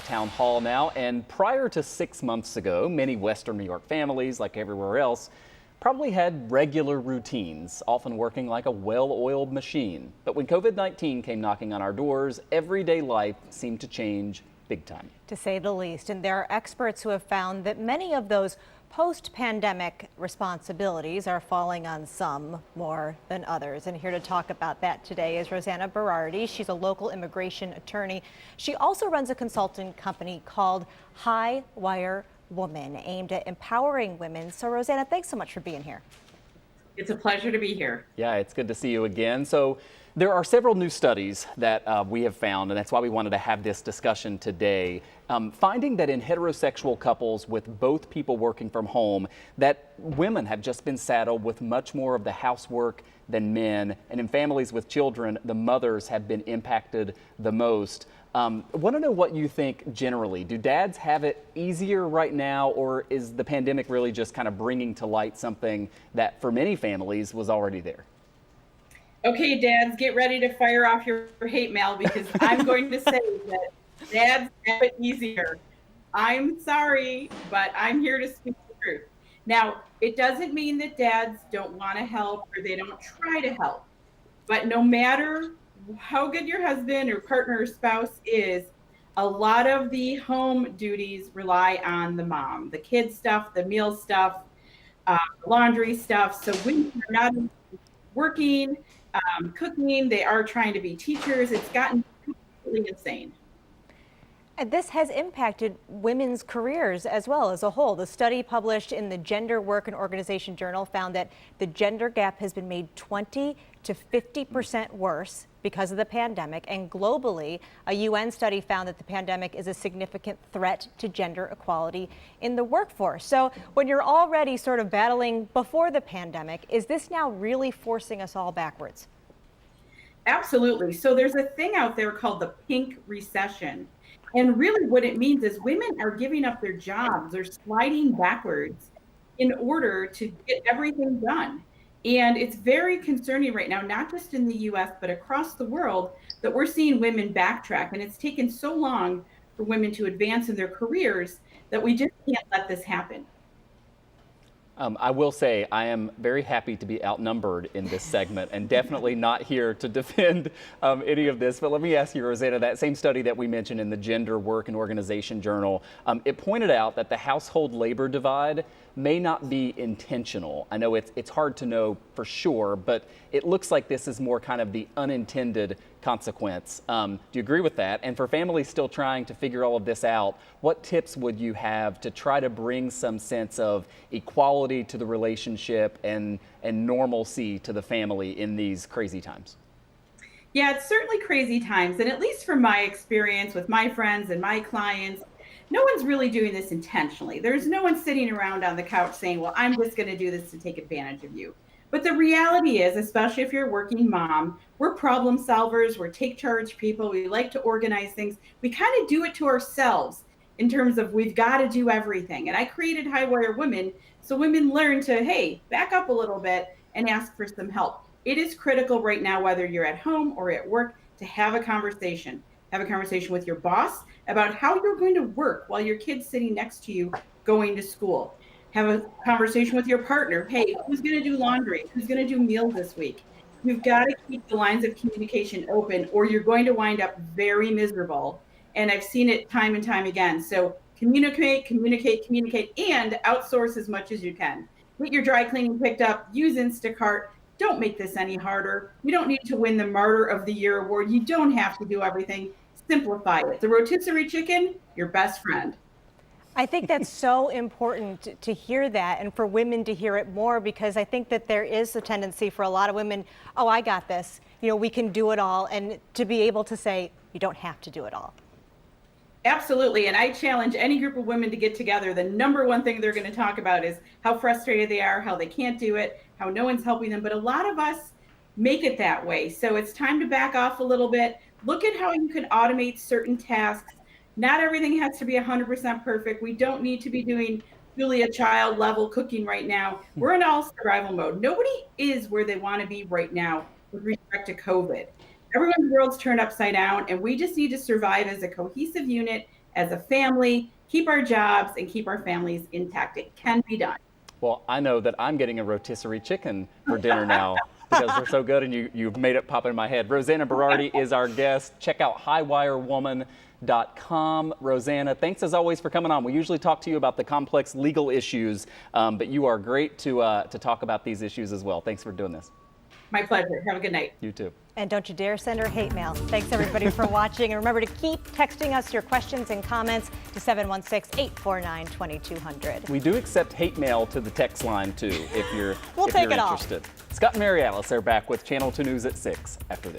Town hall now, and prior to 6 months ago, many Western New York families, like everywhere else, probably had regular routines, often working like a well-oiled machine. But when COVID-19 came knocking on our doors, everyday life seemed to change big time. To say the least, and there are experts who have found that many of those post-pandemic responsibilities are falling on some more than others. And here to talk about that today is Rosanna Berardi. She's a local immigration attorney. She also runs a consulting company called High Wire Woman, aimed at empowering women. So Rosanna, thanks so much for being here. It's a pleasure to be here. Yeah, it's good to see you again. So there are several new studies that we have found, and that's why we wanted to have this discussion today, finding that in heterosexual couples with both people working from home, that women have just been saddled with much more of the housework than men. And in families with children, the mothers have been impacted the most. I want to know what you think generally. Do dads have it easier right now, or is the pandemic really just kind of bringing to light something that for many families was already there? Okay, dads, get ready to fire off your hate mail because I'm going to say that dads have it easier. I'm sorry, but I'm here to speak the truth. Now, it doesn't mean that dads don't want to help or they don't try to help. But no matter how good your husband or partner or spouse is, a lot of the home duties rely on the mom, the kid stuff, the meal stuff, laundry stuff. So when you're not working, cooking, they are trying to be teachers. It's gotten completely insane. And this has impacted women's careers as well as a whole. The study published in the Gender Work and Organization Journal found that the gender gap has been made 20 to 50% worse because of the pandemic. And globally, a UN study found that the pandemic is a significant threat to gender equality in the workforce. So when you're already sort of battling before the pandemic, is this now really forcing us all backwards? Absolutely. So there's a thing out there called the pink recession. And really what it means is women are giving up their jobs, they're sliding backwards in order to get everything done. And it's very concerning right now, not just in the US, but across the world, that we're seeing women backtrack. And it's taken so long for women to advance in their careers that we just can't let this happen. I will say I am very happy to be outnumbered in this segment and definitely not here to defend any of this. But let me ask you, Rosanna, that same study that we mentioned in the Gender Work and Organization Journal, it pointed out that the household labor divide may not be intentional. I know it's hard to know for sure, but it looks like this is more kind of the unintended consequence. Do you agree with that? And for families still trying to figure all of this out, what tips would you have to try to bring some sense of equality to the relationship and normalcy to the family in these crazy times? Yeah, it's certainly crazy times. And at least from my experience with my friends and my clients, no one's really doing this intentionally. There's no one sitting around on the couch saying, well, I'm just going to do this to take advantage of you. But the reality is, especially if you're a working mom, we're problem solvers, we're take charge people, we like to organize things. We kind of do it to ourselves in terms of we've got to do everything. And I created High Wire Women so women learn to, hey, back up a little bit and ask for some help. It is critical right now, whether you're at home or at work, to have a conversation. Have a conversation with your boss about how you're going to work while your kid's sitting next to you going to school. Have a conversation with your partner. Hey, who's going to do laundry? Who's going to do meals this week? You've got to keep the lines of communication open or you're going to wind up very miserable. And I've seen it time and time again. So communicate, communicate, communicate, and outsource as much as you can. Get your dry cleaning picked up, use Instacart. Don't make this any harder. You don't need to win the Martyr of the Year award. You don't have to do everything. Simplify it. The rotisserie chicken, your best friend. I think that's so important to hear that and for women to hear it more, because I think that there is a tendency for a lot of women, oh, I got this, we can do it all, and to be able to say, you don't have to do it all. Absolutely. And I challenge any group of women to get together. The number one thing they're going to talk about is how frustrated they are, how they can't do it, how no one's helping them. But a lot of us make it that way. So it's time to back off a little bit. Look at how you can automate certain tasks. Not everything has to be 100% perfect. We don't need to be doing Julia Child level cooking right now. We're in all survival mode. Nobody is where they want to be right now with respect to COVID. Everyone's world's turned upside down, and we just need to survive as a cohesive unit as a family, keep our jobs, and keep our families intact. It can be done. Well, I know that I'm getting a rotisserie chicken for dinner now because they're so good, and you've made it pop in my head. Rosanna Berardi is our guest. Check out highwirewoman.com. Rosanna, thanks as always for coming on. We usually talk to you about the complex legal issues, but you are great to talk about these issues as well. Thanks for doing this. My pleasure. Have a good night. You too. And don't you dare send her hate mail. Thanks everybody for watching. And remember to keep texting us your questions and comments to 716-849-2200. We do accept hate mail to the text line too, if you're, We'll if take you're it all. interested. Scott and Mary Alice are back with Channel 2 News at 6 after this.